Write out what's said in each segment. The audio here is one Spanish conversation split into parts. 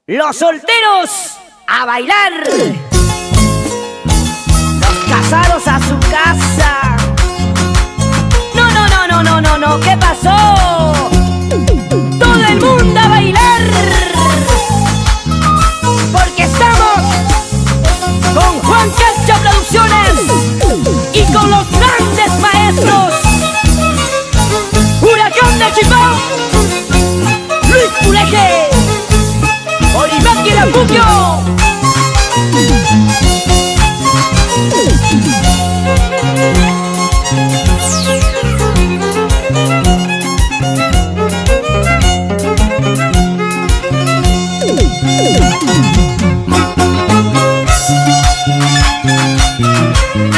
Los solteros a bailar, los casados a su casa. No, no, no, no, no, no, no, ¿qué pasó? Todo el mundo a bailar, porque estamos con Juan Cacho Producciones y con los grandes maestros Huracán de Chipán, Luis Puleje, Oliver Quirapuquio.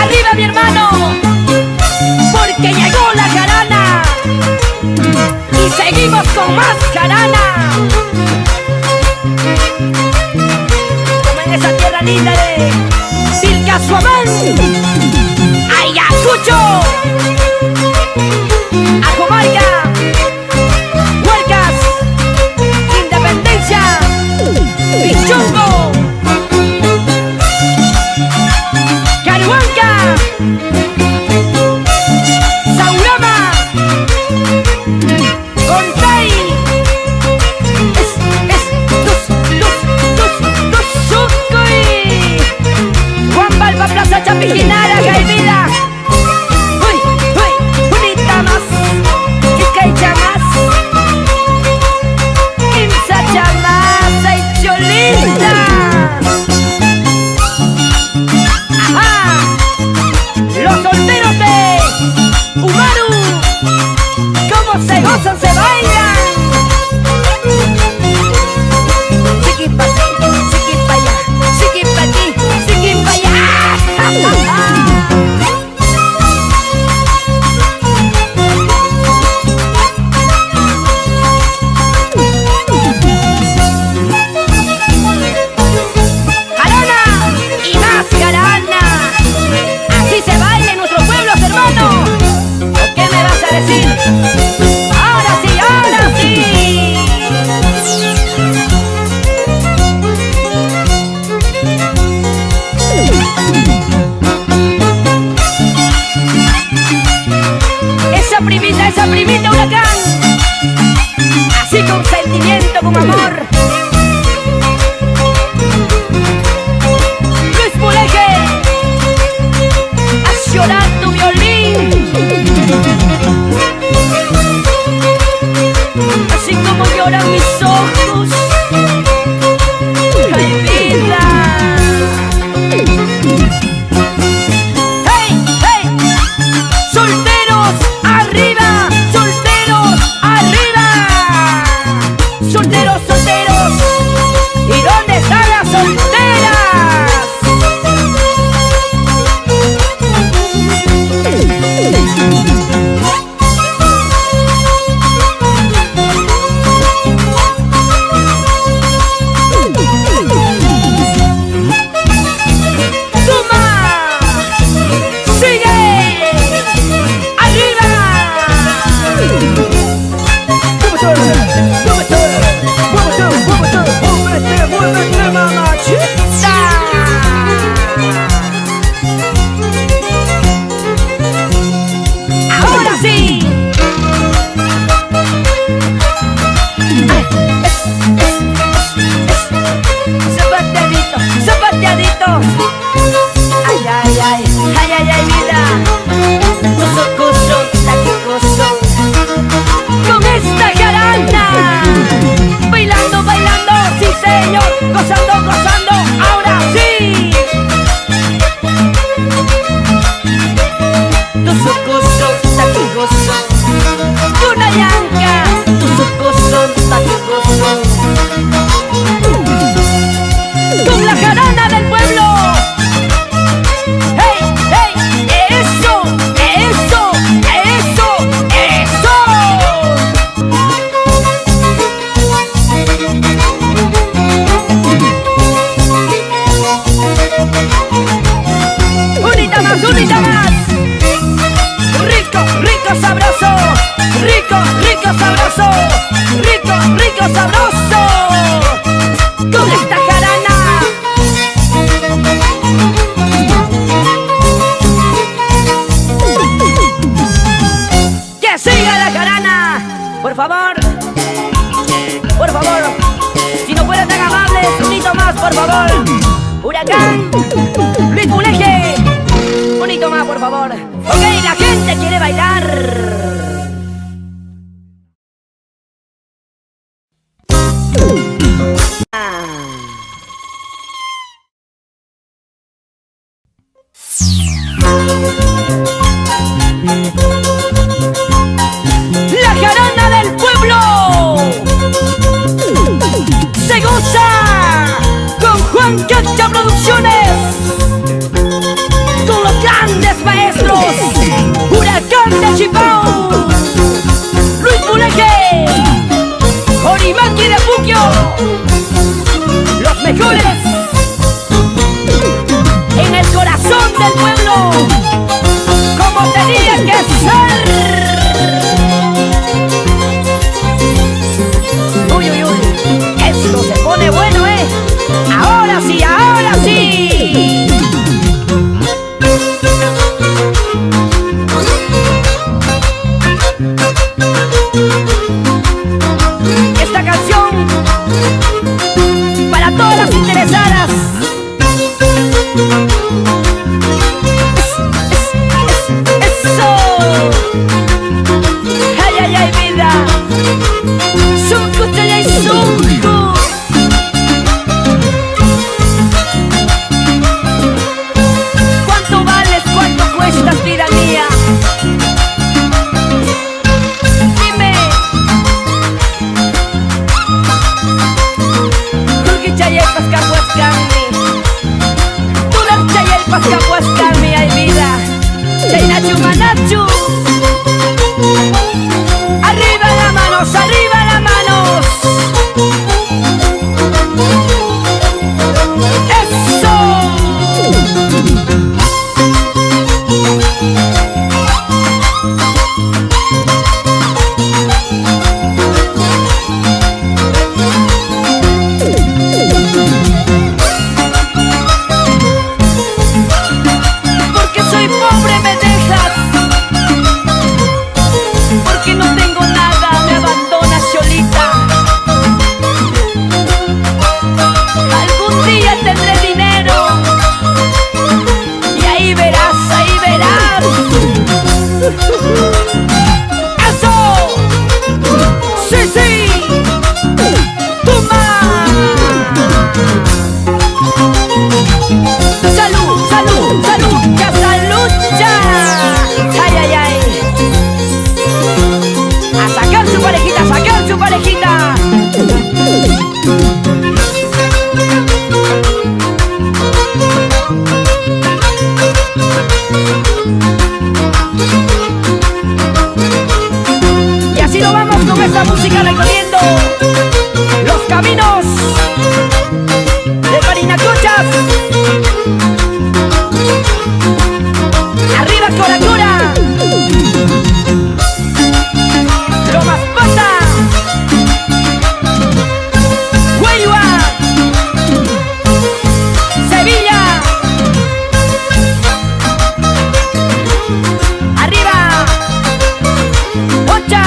Arriba mi hermano, porque llegó la jarana y seguimos con más jarana. Como en esa tierra linda de Silcasuamán, Ayacucho, Ajomarca, Huercas, Independencia, Pichongo, Caruanca, Saurama, Contay, Sucuy, Juan Balba, Plaza Chapijinara, Caimida. Uy, uy, bonita más, Quicaicha más, Quimsacha más, ay cholita. Ajá, los solteros de Umaru, cómo se gozan, se bailan. Siqui pa' aquí, siqui pa' allá, siqui pa' aquí, siqui pa' allá. Jarana y más jarana, así se baila en nuestros pueblos, hermano. ¿O qué me vas a decir? Ahora sí, ahora sí. Esa primita Huracán, así con sentimiento, con amor. Luis Puleje, haz llorar tu violín, así como lloran mis ojos. Ay, vida. Hey, hey, solteros arriba, solteros arriba, solteros, solteros. ¿Y dónde están las solteras? Ahora sí. Zapateadito, zapateadito. Ay, ay, ay, ay, ay, ay, vida. Coso, coso, taquicoso. Con esta jarana, bailando, bailando, sí señor, gozando, gozando, ahora sí. Tu socoso, taquicoso, una yanca, tu socoso, taquicoso. Con la jarana del pueblo. Hey, hey, eso, eso, eso, eso. Unita más, unita más. Rico, rico, sabroso. por favor. Por favor, si no fueran tan amables, un hito más, por favor. Huracán, Luis Puleje, un hito más, por favor. Ok, la gente quiere bailar. La jarana del pueblo se goza con Juan Cacha Producciones, con los grandes maestros Huracán de Chipao, Luis Puleje, Orimaki de Puquio, los mejores en el corazón del pueblo, como tenía que ser. Uy, uy, uy, esto se pone bueno, ahora sí, ahora sí. Esta canción para todas las interesadas. Eso. Ay, ay, ay, vida. Sunku, chaya y sunku. ¿Cuánto vales? ¿Cuánto cuestas, vida mía? Dime. Turki chayelpas kapuascami. Tular chayelpas kapuascami, ay vida. Chaynachu manachu. Arriba las manos, arriba las manos. Eso. Porque soy pobre me dejas, porque no tengo nada me abandonas solita. Algún día tendré dinero y ahí verás, ahí verás. ¡Eso! ¡Sí, sí! ¡Toma! ¡Salud, salud, salud! ¡Ya salud, ya! ¡Ay, ay, ay! ¡A sacar su parejita, a sacar su parejita! Y así nos vamos con esta música recorriendo los caminos de Parinacochas. Arriba Coracora, Lomas Pata, Huelva, Sevilla. Arriba Ocha,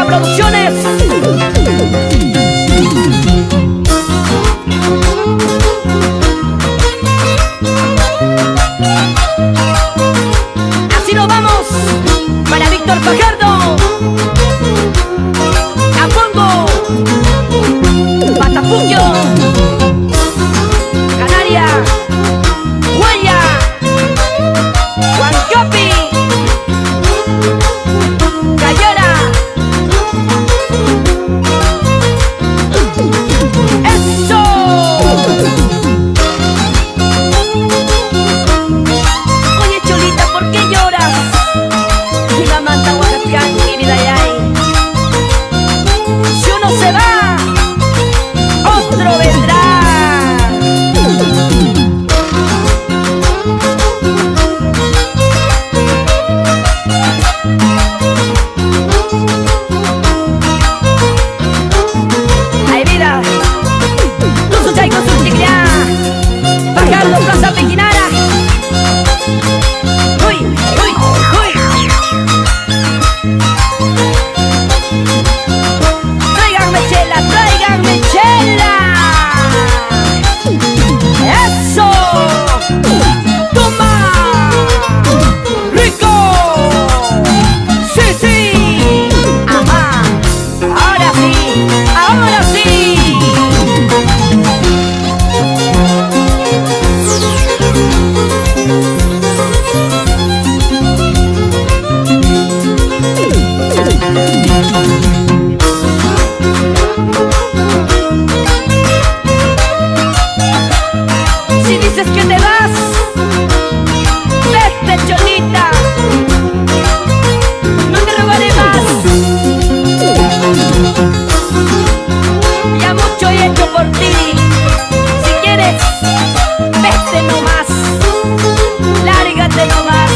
Producciones. Así nos vamos para Víctor Fajardo, Apongo, Patapuquio, Canaria, Huella, Huancapi, Cayora. ¡Eso! Oye, Cholita, ¿por qué lloras? Mi mamá está Huacapián, mi vida ya hay. Si uno se va, otro vendrá. Ay, vida, tú suchay con su chiquilla, Fajardo, Plaza Pequinara. Uy, uy, uy. Tráiganme chela, tráiganme chela. ¡Eso! ¡Toma! ¡Rico! ¡Sí, sí! ¡Ajá! ¡Ahora sí! ¡Ahora sí! Si dices que te vas, vete, Cholita, no te rogaré más. Ya mucho he hecho por ti. Si quieres, vete nomás, lárgate nomás.